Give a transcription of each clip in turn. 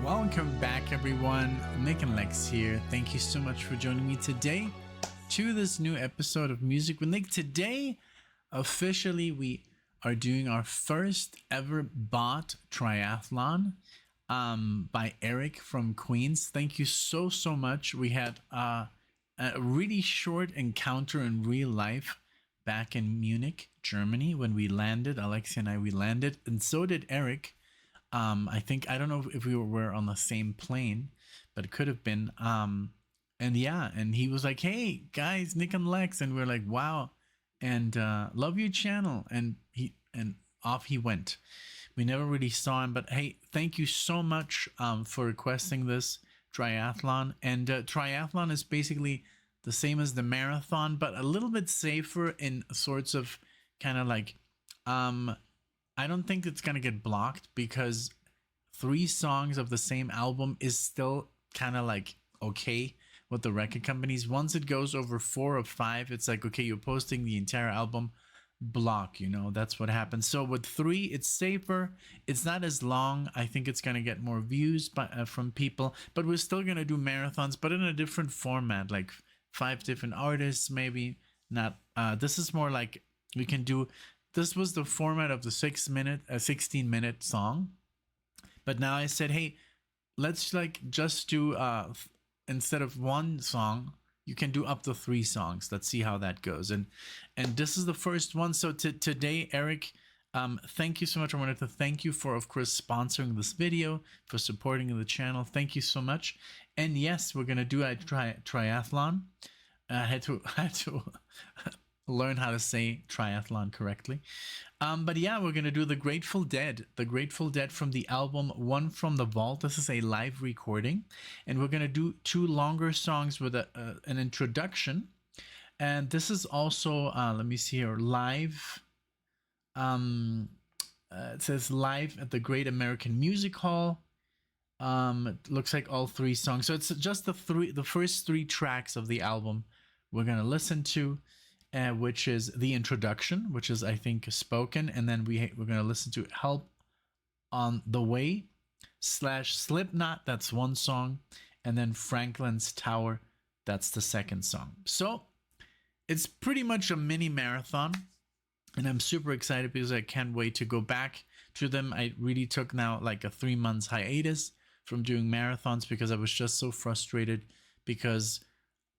Welcome back, everyone. NicknLex here. Thank you so much for joining me today to this new episode of Music with Nick. Today, officially, we are doing our first ever bot triathlon by ERIK from Queens. Thank you so much. We had a really short encounter in real life back in Munich, Germany, when we landed. Alexia and we landed, and so did ERIK. I don't know if we were on the same plane, but it could have been. And he was like, "Hey guys, NicknLex," and we're like, "Wow," and love your channel. And off he went. We never really saw him, but hey, thank you so much for requesting this triathlon. And triathlon is basically the same as the marathon, but a little bit safer in sorts of kind of like I don't think it's gonna get blocked because 3 songs of the same album is still kind of like okay with the record companies. Once it goes over 4 or 5, it's like, okay, you're posting the entire album, block, that's what happens. So with 3, it's safer. It's not as long. I think it's gonna get more views from people, but we're still gonna do marathons, but in a different format, like 5 different artists, maybe not. This is more like we can do. This was the format of the 16-minute song, but now I said, hey, let's just do instead of 1 song, you can do up to 3 songs. Let's see how that goes. And this is the first one. So today, ERIK, thank you so much. I wanted to thank you for, of course, sponsoring this video, for supporting the channel. Thank you so much. And yes, we're gonna do a triathlon. I had to learn how to say triathlon correctly. But yeah, we're gonna do the Grateful Dead from the album One from the Vault. This is a live recording, and we're gonna do 2 longer songs with an introduction. And this is also let me see here, live. It says live at the Great American Music Hall. It looks like all 3 songs, so it's just the first 3 tracks of the album we're gonna listen to. Which is the introduction, which is, I think, spoken, and then we're gonna listen to Help on the Way / Slipknot, that's 1 song, and then Franklin's Tower, that's the 2nd song. So it's pretty much a mini marathon, and I'm super excited because I can't wait to go back to them. I really took now like a 3 months hiatus from doing marathons because I was just so frustrated because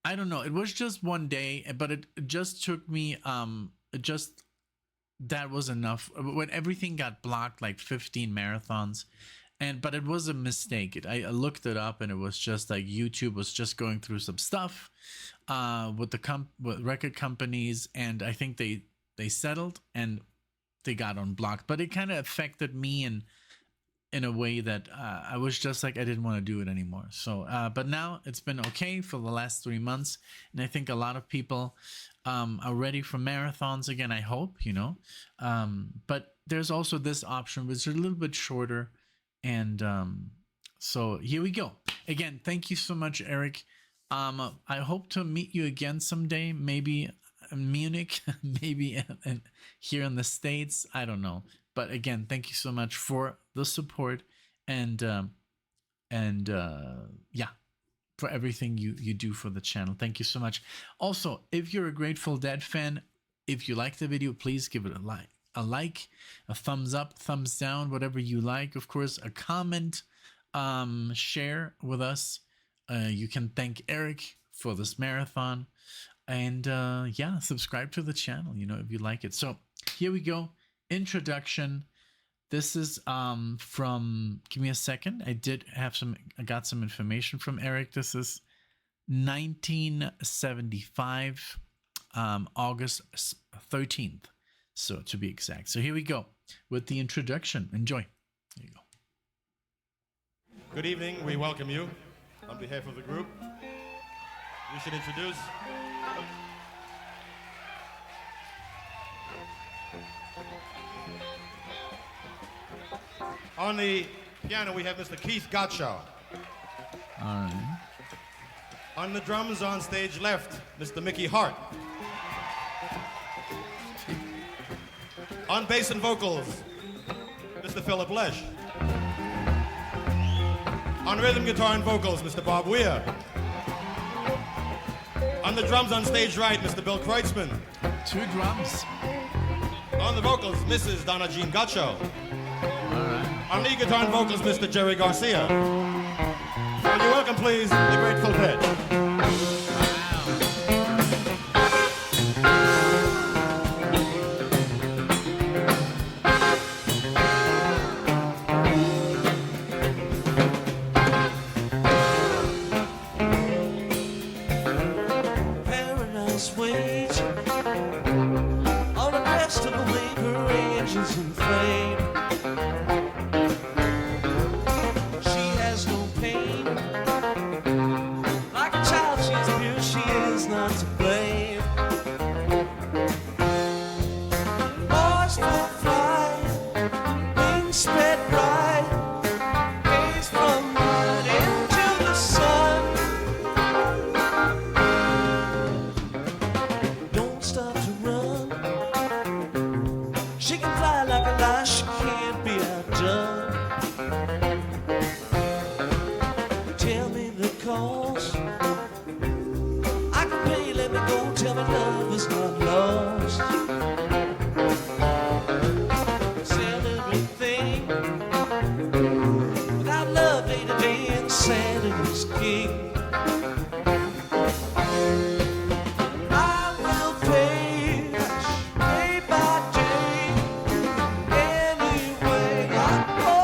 I don't know, it was just 1 day, but it just took me, that was enough. When everything got blocked, like 15 marathons, but it was a mistake. I looked it up, and it was just like YouTube was just going through some stuff with with record companies, and I think they settled and they got unblocked. But it kind of affected me in a way that I was just like, I didn't want to do it anymore. So, but now it's been okay for the last 3 months. And I think a lot of people are ready for marathons again, I hope, but there's also this option, which is a little bit shorter. And so here we go. Again, thank you so much, ERIK. I hope to meet you again someday, maybe in Munich, maybe here in the States. I don't know. But again, thank you so much for the support and for everything you do for the channel. Thank you so much. Also, if you're a Grateful Dead fan, if you like the video, please give it a like, a thumbs up, thumbs down, whatever you like. Of course, a comment, share with us. You can thank ERIK for this marathon, and subscribe to the channel, if you like it. So here we go. Introduction. This is from, give me a second, I got some information from ERIK. This is 1975, August 13th, so to be exact. So here we go with the introduction. Enjoy. There you go. Good evening. We welcome you on behalf of the group. We should introduce on the piano, we have Mr. Keith Gottschall. All right. On the drums on stage left, Mr. Mickey Hart. On bass and vocals, Mr. Philip Lesh. On rhythm guitar and vocals, Mr. Bob Weir. On the drums on stage right, Mr. Bill Kreutzmann. 2 drums. On the vocals, Mrs. Donna Jean Gotcho. All right. On lead guitar and vocals, Mr. Jerry Garcia. Will you welcome, please, the Grateful Dead. Day by day, anyway I go.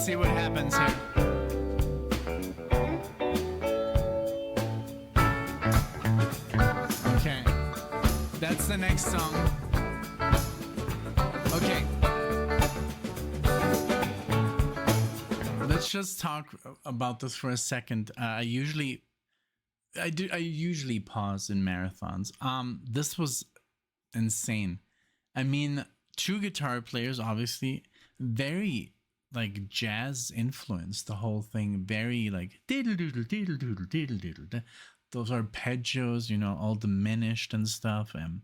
Let's see what happens here. Okay, that's the next song. Okay, let's just talk about this for a second. I usually pause in marathons. This was insane. I mean, two guitar players, obviously, very like jazz influenced the whole thing. Very like diddle doodle diddle doodle diddle doodle. Those arpeggios, you know, all diminished and stuff, and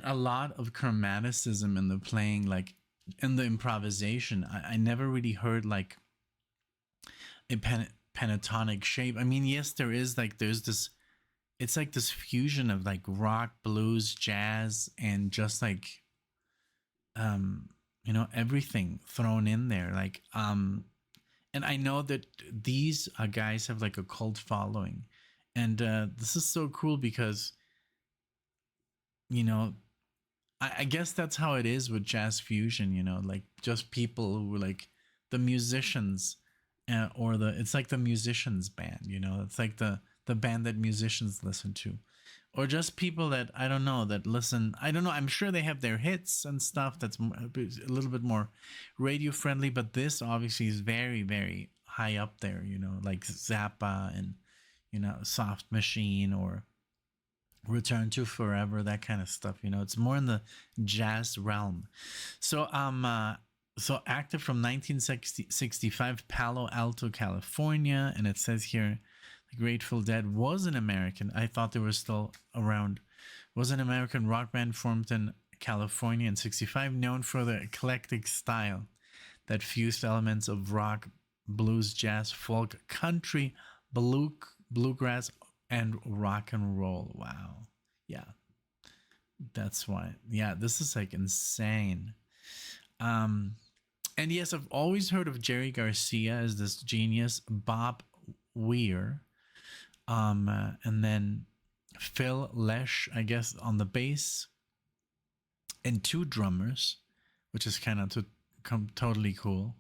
a lot of chromaticism in the playing, like in the improvisation. I never really heard like a pentatonic shape. I mean, yes, there's this, it's like this fusion of like rock, blues, jazz, and just like you know, everything thrown in there. Like and I know that these guys have like a cult following, and this is so cool because, you know, I guess that's how it is with jazz fusion, you know, like just people who were like the musicians, or it's like the musicians band, you know, it's like the band that musicians listen to, or just people that, I don't know, that listen, I don't know, I'm sure they have their hits and stuff that's a little bit more radio friendly, but this obviously is very, very high up there, you know, like Zappa and, you know, Soft Machine or Return to Forever, that kind of stuff, you know, it's more in the jazz realm. So so active from 1965, Palo Alto, California, and it says here the Grateful Dead was an American, I thought they were still around, was an American rock band formed in California in 65, known for their eclectic style that fused elements of rock, blues, jazz, folk, country, bluegrass, and rock and roll. Wow. Yeah. That's why. Yeah, this is like insane. And yes, I've always heard of Jerry Garcia as this genius, Bob Weir, and then Phil Lesh, I guess, on the bass, and two drummers, which is kind of totally cool.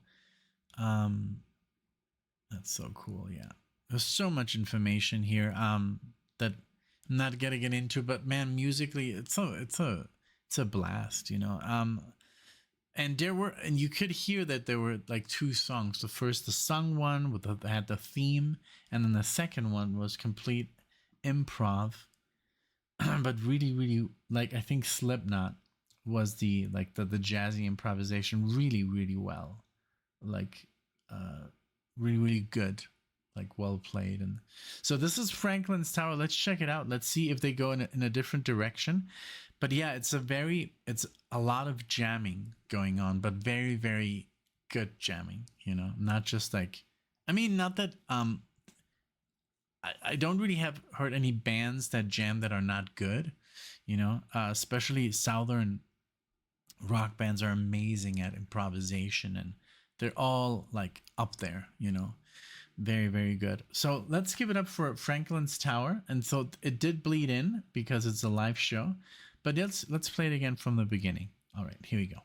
That's so cool. Yeah, there's so much information here that I'm not gonna get into, but man, musically, it's a blast, you know. And you could hear that there were like two songs. The first, the sung one had the theme, and then the second one was complete improv. But really, really, like, I think Slipknot was the jazzy improvisation really, really well, like really, really good, like well played. And so this is Franklin's Tower. Let's check it out. Let's see if they go in a different direction. But yeah, it's a lot of jamming going on, but very, very good jamming, you know, not just like, I mean, not that, I don't really have heard any bands that jam that are not good, you know, especially Southern rock bands are amazing at improvisation, and they're all like up there, you know, very, very good. So let's give it up for Franklin's Tower. And so it did bleed in because it's a live show. But let's play it again from the beginning. All right, here we go.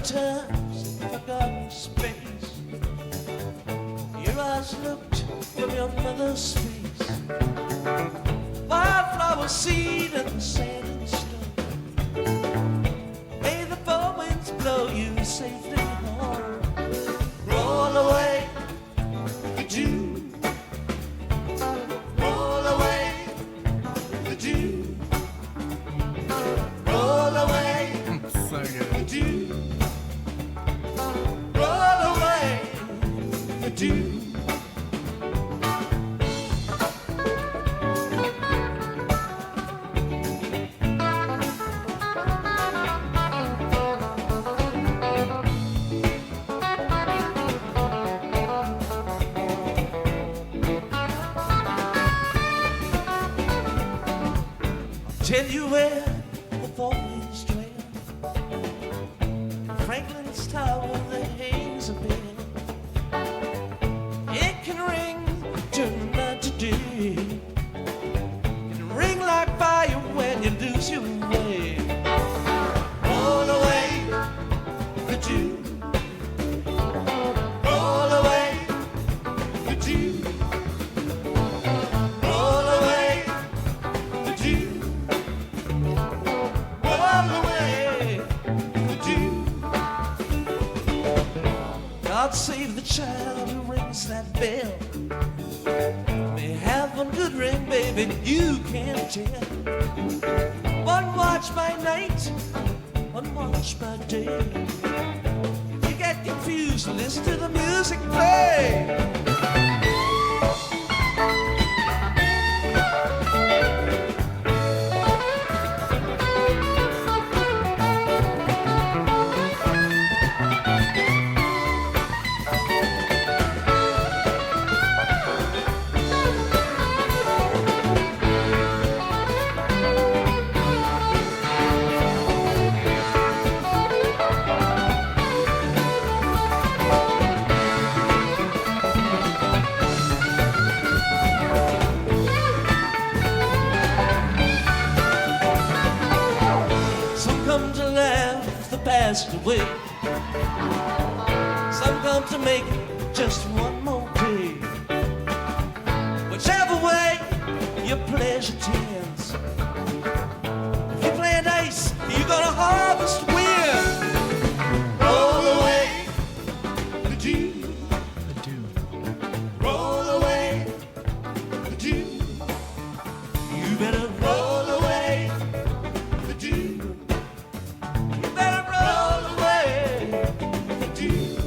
Times forgotten space, your eyes looked from your mother's face, wildflower seed and sand and stone. May the four winds blow you safely home. Roll away, you do tell you where the four winds dwell. Franklin's tower that hangs a bell. It can ring, turn the night to day. It can ring like fire when you lose your way. Roll away the dew. Roll away the dew. Roll away the dew. Roll away the dew. God save the child who rings that bell. May have one good ring, baby, you can't tell. One watch by night, one watch by day. If you get confused, listen to the music play. Some come to laugh the past away. Some come to make it just one more day. Whichever way your pleasure tends. If you play dice, you're gonna harvest wind. Roll away the dew. The dew. Roll away the dew. You better roll away the dew. You better roll away the dew.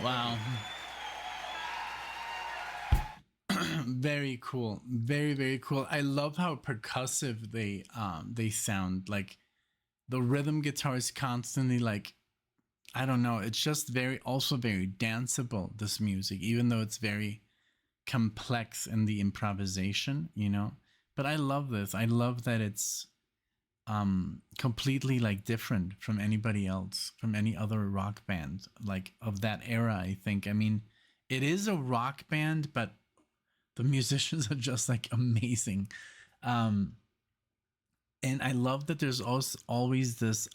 Wow. Very cool. Very, very cool. I love how percussive they sound. Like the rhythm guitar is constantly like, I don't know, it's just very also very danceable, this music, even though it's very complex in the improvisation, you know. But I love this. I love that it's completely like different from anybody else, from any other rock band like of that era, I think. I mean, it is a rock band, but the musicians are just like amazing. um and I love that there's also always this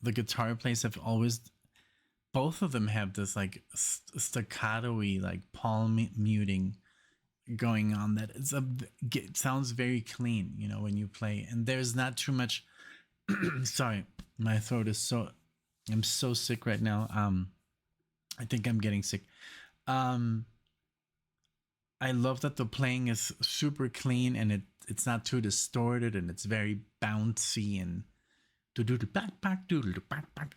the guitar players have always, both of them have this like staccato-y like palm muting going on, that it sounds very clean, you know, when you play, and there's not too much sorry, my throat is so, I'm so sick right now. I think I'm getting sick. um I love that the playing is super clean, and it's not too distorted, and it's very bouncy, and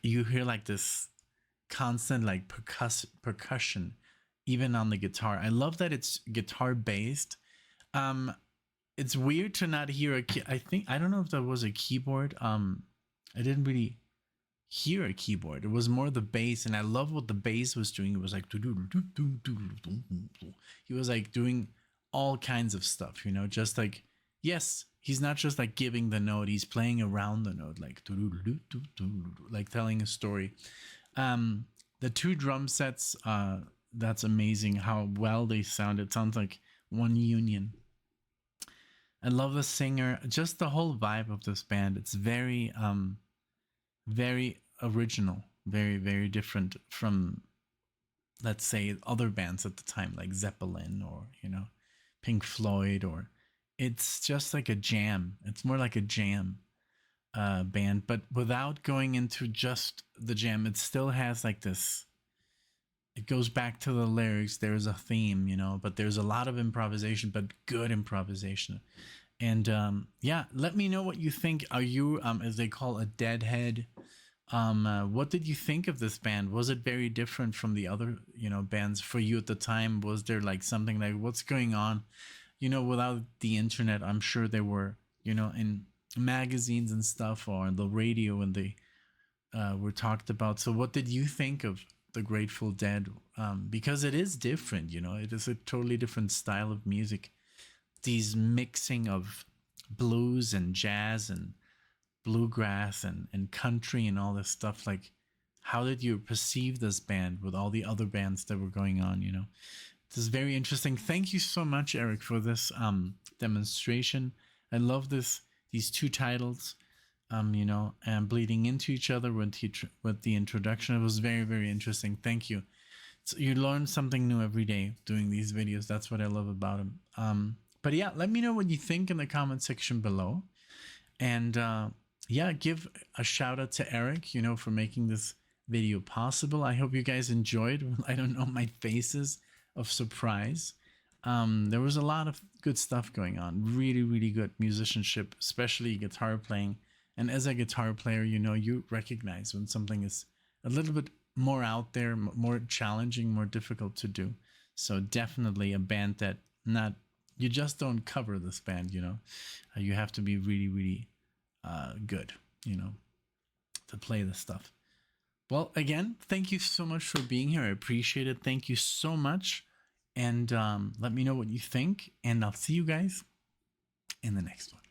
you hear like this constant like percussion even on the guitar. I love that it's guitar based. It's weird to not hear I think, I don't know if that was a keyboard. I didn't really hear a keyboard. It was more the bass, and I love what the bass was doing. It was like he was like doing all kinds of stuff, you know, just like, yes, he's not just like giving the note, he's playing around the note, like telling a story. The two drum sets, that's amazing how well they sound. It sounds like one union. I love the singer, just the whole vibe of this band. It's very very original, very, very different from, let's say, other bands at the time like Zeppelin or, you know, Pink Floyd. Or it's just like a jam. It's more like a jam band, but without going into just the jam. It still has like this, it goes back to the lyrics. There's a theme, you know, but there's a lot of improvisation, but good improvisation. And yeah, let me know what you think. Are you, as they call, a deadhead? What did you think of this band? Was it very different from the other, you know, bands for you at the time? Was there like something like, what's going on? You know, without the internet, I'm sure they were, you know, in magazines and stuff, or on the radio when they were talked about. So what did you think of the Grateful Dead? Because it is different, you know, it is a totally different style of music. These mixing of blues and jazz and bluegrass and country and all this stuff. Like, how did you perceive this band with all the other bands that were going on, you know? This is very interesting. Thank you so much, Eric, for this demonstration. I love these two titles, you know, and bleeding into each other with the introduction. It was very, very interesting. Thank you. So you learn something new every day doing these videos. That's what I love about them. But yeah, let me know what you think in the comment section below. And yeah, give a shout out to Eric, you know, for making this video possible. I hope you guys enjoyed. I don't know, my faces of surprise. There was a lot of good stuff going on. Really, really good musicianship, especially guitar playing. And as a guitar player, you know, you recognize when something is a little bit more out there, more challenging, more difficult to do. So definitely a band that you just don't cover this band, you know. You have to be really, really good, you know, to play this stuff. Well, again, thank you so much for being here. I appreciate it. Thank you so much. And let me know what you think. And I'll see you guys in the next one.